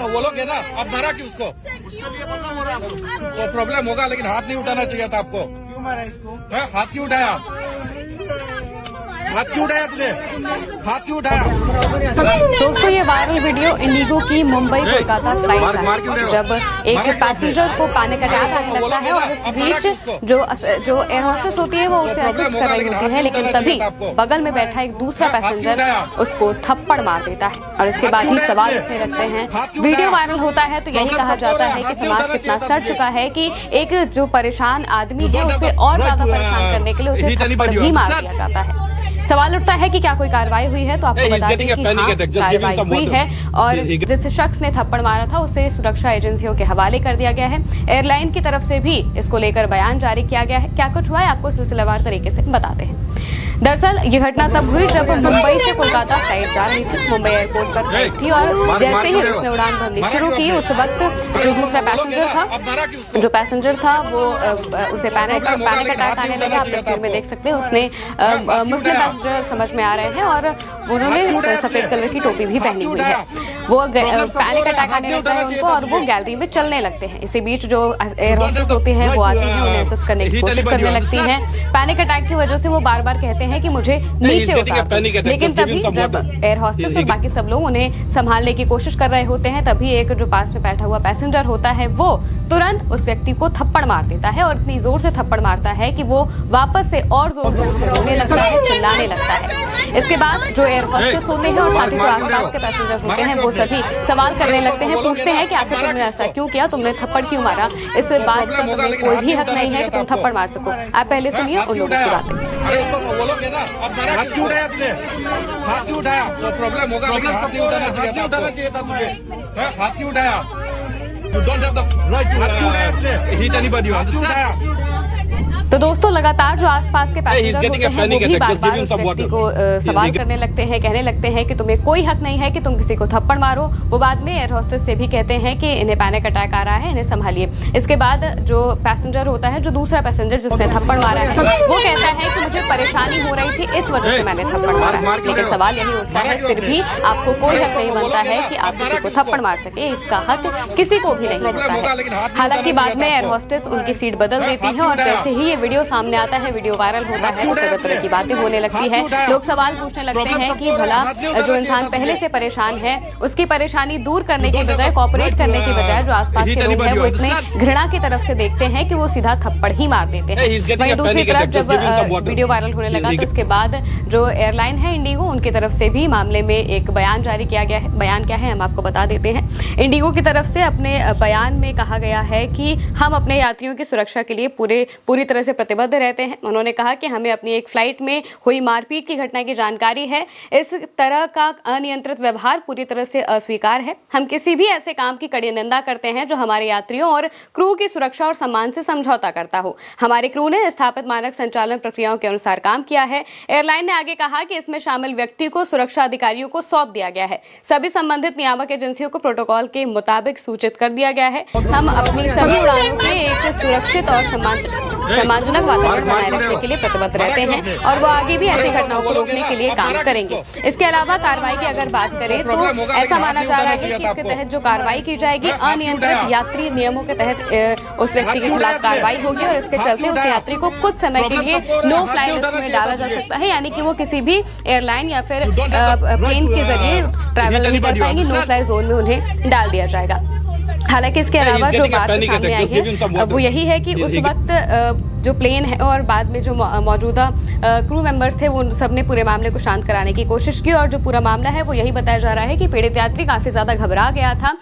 बोलोगे ना, आप मारा क्यों उसको? तो प्रॉब्लम होगा, लेकिन हाथ नहीं उठाना चाहिए था आपको। क्यों मारा इसको? हाथ क्यों उठाया? हाथ क्यों उठाया तुझे? हाथ क्यों उठाया? दोस्तों, ये वायरल वीडियो इंडिगो की मुंबई कोलकाता फ्लाइट का है, जब एक पैसेंजर को पैनिक अटैक आने लगता है और इस बीच जो एयर होस्टेस होती है वो उसे असिस्ट कर रही होती है, लेकिन तभी बगल में बैठा एक दूसरा पैसेंजर उसको थप्पड़ मार देता है और इसके बाद ही सवाल उठने लगते हैं। वीडियो वायरल होता है तो यही कहा जाता है कि समाज कितना सड़ चुका है कि एक जो परेशान आदमी है उसे और ज्यादा परेशान करने के लिए उसे थप्पड़ भी मार दिया जाता है। सवाल उठता है कि क्या कोई कार्रवाई हुई है, तो आपको बता दें कि हाँ, कार्रवाई हुई है और जिस शख्स ने थप्पड़ मारा था उसे सुरक्षा एजेंसियों के हवाले कर दिया गया है। एयरलाइन की तरफ से भी इसको लेकर बयान जारी किया गया है। क्या कुछ हुआ है आपको सिलसिलेवार तरीके से बताते हैं। दरअसल ये घटना तब हुई जब मुंबई से कोलकाता फ्लाइट जा रही थी। मुंबई एयरपोर्ट पर फ्लाइट थी और जैसे ही उसने उड़ान भरनी शुरू की, उस वक्त जो दूसरा पैसेंजर था वो उसे पैनिक अटैक आने लगा। आप तस्वीर में देख सकते हैं, उसने मुस्लिम पैसेंजर समझ में आ रहे हैं और उन्होंने सफेद कलर की टोपी भी पहनी हुई है। वो पैनिक अटैक आने लगता है उनको और वो गैलरी में चलने लगते हैं। इसी बीच जो एयर होस्टेस होती हैं वो आती हैं, उन्हें असिस्ट करने की कोशिश करने लगती हैं। पैनिक अटैक की वजह से वो बार बार कहते हैं कि मुझे नीचे उतार, लेकिन तभी जब एयर होस्टेस और बाकी सब लोग उन्हें संभालने की कोशिश कर रहे होते हैं, तभी एक जो पास में बैठा हुआ पैसेंजर होता है वो तुरंत उस व्यक्ति को थप्पड़ मार देता है और इतनी जोर से थप्पड़ मारता है कि वो वापस से और जोर से रोने लगता है, चिल्लाने लगता है। इसके बाद जो एयर होस्टेस होते हैं और साथ ही जो आसपास के पैसेंजर होते हैं वो सभी सवाल करने लगते हैं, पूछते हैं कि आखिर तुमने ऐसा क्यों किया, तुमने थप्पड़ क्यों मारा, इस बात पर तुम्हें कोई भी हक नहीं है कि तुम थप्पड़ मार सको। आप पहले सुनिए उन लोगों की बातें। बोलोगे ना, हाथ क्यों उठाया तुझे? हाथ क्यों उठाया? तो प्रॉब्लम होगा, लेकिन हाथ नहीं उठाना चाहिए था तुझे। हाथ क्यों उठाया? You don't have the right to hit anybody. You understand? तो दोस्तों, लगातार जो आसपास के पैसेंजर होते हैं वो भी बार-बार उस व्यक्ति को सवाल करने लगते हैं, कहने लगते हैं कि तुम्हें कोई हक नहीं है कि तुम किसी को थप्पड़ मारो। वो बाद में एयर होस्टेस से भी कहते हैं कि इन्हें पैनिक अटैक आ रहा है, इन्हें संभालिए। इसके बाद जो पैसेंजर होता है, जो दूसरा पैसेंजर जिसने थप्पड़ मारा है, वो कहता है कि मुझे परेशानी हो रही थी, इस वजह से मैंने थप्पड़ मारा। लेकिन सवाल यही उठता है, फिर भी आपको कोई हक नहीं बनता है कि आप किसी को थप्पड़ मार सके, इसका हक किसी को भी नहीं होता है। हालांकि बाद में एयर होस्टेस उनकी सीट बदल देती है और जैसे ही ये वीडियो सामने आता है, वीडियो वायरल होता है, तो तरह तरह की बातें होने लगती है। लोग सवाल पूछने लगते हैं कि भला जो इंसान पहले से परेशान है उसकी परेशानी दूर करने की बजाय, कोऑपरेट करने की बजाय जो आसपास के लोग हैं वो इतने घृणा की तरफ से देखते हैं कि वो सीधा थप्पड़ ही मार देते हैं। वहीं दूसरी तरफ जब वीडियो वायरल होने लगा तो इसके बाद जो एयरलाइन है इंडिगो, उनकी तरफ से भी मामले में एक बयान जारी किया गया है। बयान क्या है हम आपको बता देते हैं। इंडिगो की तरफ से अपने बयान में कहा गया है कि हम अपने यात्रियों की सुरक्षा के लिए पूरी तरह से प्रतिबद्ध रहते हैं। उन्होंने कहा कि हमें अपनी एक फ्लाइट में हुई मारपीट की घटना की जानकारी है। इस तरह का अनियंत्रित व्यवहार पूरी तरह से अस्वीकार है। हम किसी भी ऐसे काम की कड़ी निंदा करते हैं जो हमारे यात्रियों और क्रू की सुरक्षा और सम्मान से समझौता करता हो। हमारे क्रू ने स्थापित मानक संचालन प्रक्रियाओं के अनुसार काम किया है। एयरलाइन ने आगे कहा कि इसमें शामिल व्यक्ति को सुरक्षा अधिकारियों को सौंप दिया गया है। सभी संबंधित नियामक एजेंसियों को प्रोटोकॉल के मुताबिक सूचित कर दिया गया है। हम अपनी सभी उड़ानों में एक सुरक्षित और सम्मानजनक वातावरण बनाए रखने के लिए प्रतिबद्ध रहते हैं और वो आगे भी ऐसी घटनाओं को रोकने के लिए काम करेंगे। इसके अलावा कार्रवाई की अगर बात करें तो ऐसा माना जा रहा है कि इसके तहत जो कार्रवाई की जाएगी, अनियंत्रित यात्री नियमों के तहत उस व्यक्ति के खिलाफ कार्रवाई होगी और इसके चलते उस यात्री को कुछ समय के लिए नो फ्लाई लिस्ट में डाला जा सकता है, यानी कि वो किसी भी एयरलाइन या फिर प्लेन के जरिए ट्रैवल नहीं कर पाएंगे। नो फ्लाई जोन में उन्हें डाल दिया जाएगा। हालांकि इसके अलावा जो बात सामने आई है वो यही है कि उस वक्त जो प्लेन है और बाद में जो मौजूदा क्रू मेंबर्स थे वो सबने पूरे मामले को शांत कराने की कोशिश की और जो पूरा मामला है वो यही बताया जा रहा है कि पीड़ित यात्री काफी ज्यादा घबरा गया था।